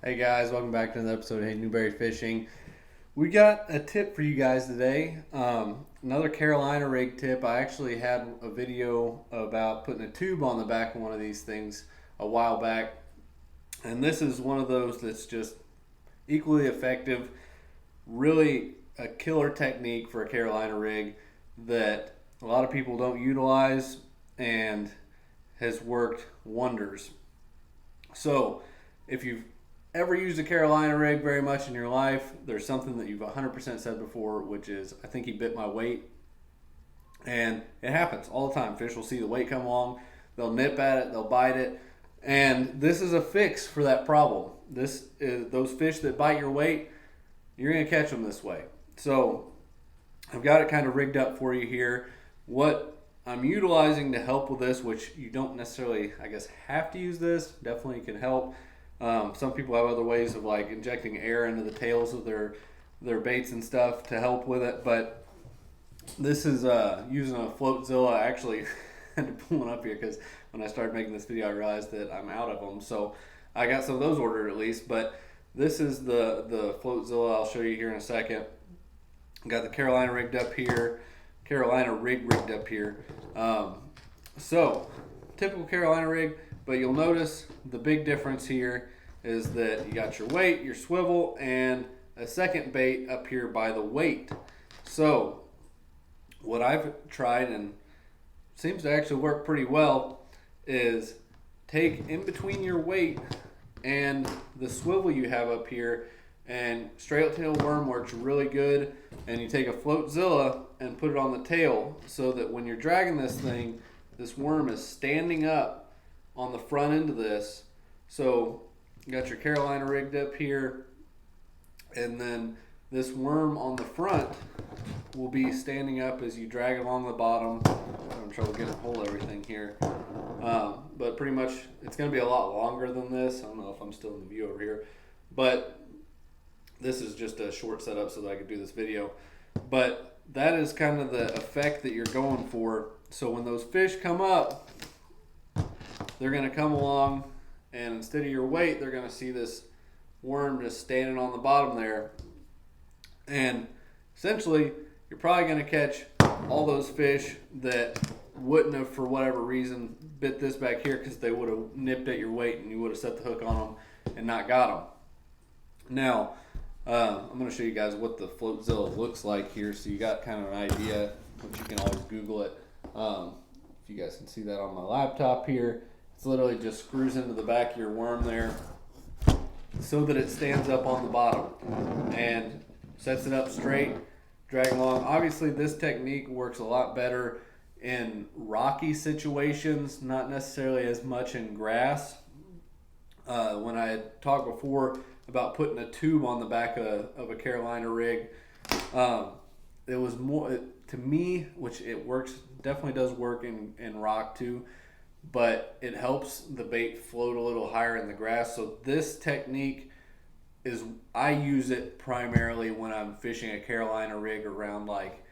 Hey guys, welcome back to another episode of Hey Newberry Fishing. We got a tip for you guys today. Another Carolina rig tip. I actually had a video about putting a tube on the back of one of these things a while back. And this is one of those that's just equally effective. Really a killer technique for a Carolina rig that a lot of people don't utilize and has worked wonders. So, if you've ever used a Carolina rig very much in your life, there's something that you've 100% said before, which is, I think he bit my weight. And it happens all the time. Fish will see the weight come along, they'll nip at it, they'll bite it. And this is a fix for that problem. This is those fish that bite your weight, you're going to catch them this way. So, I've got it kind of rigged up for you here. What I'm utilizing to help with this, which you don't necessarily, I guess, have to use this, definitely can help. Some people have other ways of like injecting air into the tails of their baits and stuff to help with it, but this is using a Floatzilla. I actually had to pull one up here because when I started making this video, I realized that I'm out of them. So I got some of those ordered at least, but this is the Floatzilla. I'll show you here in a second. Got the Carolina rig rigged up here. So typical Carolina rig. But you'll notice the big difference here is that you got your weight, your swivel, and a second bait up here by the weight. So what I've tried and seems to actually work pretty well is take in between your weight and the swivel you have up here, and straight tail worm works really good. And you take a Floatzilla and put it on the tail so that when you're dragging this thing, this worm is standing up on the front end of this. So you got your Carolina rigged up here, and then this worm on the front will be standing up as you drag along the bottom. I'm having trouble getting a hold of everything here, but pretty much it's going to be a lot longer than this. I don't know if I'm still in the view over here, but this is just a short setup so that I could do this video. But that is kind of the effect that you're going for. So when those fish come up, they're going to come along, and instead of your weight, they're going to see this worm just standing on the bottom there. And essentially, you're probably going to catch all those fish that wouldn't have, for whatever reason, bit this back here because they would have nipped at your weight and you would have set the hook on them and not got them. Now, I'm going to show you guys what the Floatzilla looks like here so you got kind of an idea, but you can always Google it. If you guys can see that on my laptop here. It's literally just screws into the back of your worm there so that it stands up on the bottom and sets it up straight, drag along. Obviously, this technique works a lot better in rocky situations, not necessarily as much in grass. When I had talked before about putting a tube on the back of a Carolina rig, it was more, to me, which it works, definitely does work in rock too, but it helps the bait float a little higher in the grass. So this technique is, I use it primarily when I'm fishing a Carolina rig around like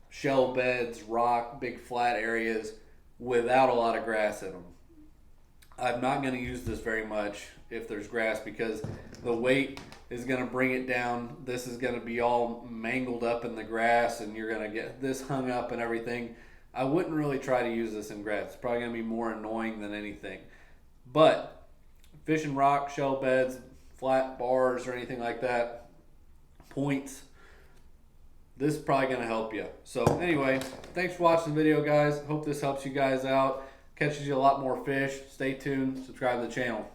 shell beds, rock, big flat areas without a lot of grass in them. I'm not going to use this very much if there's grass because the weight is going to bring it down. This is going to be all mangled up in the grass and you're going to get this hung up and everything. I wouldn't really try to use this in grass. It's probably going to be more annoying than anything. But fishing rock, shell beds, flat bars or anything like that, points, this is probably going to help you. So anyway, thanks for watching the video, guys. Hope this helps you guys out. Catches you a lot more fish. Stay tuned. Subscribe to the channel.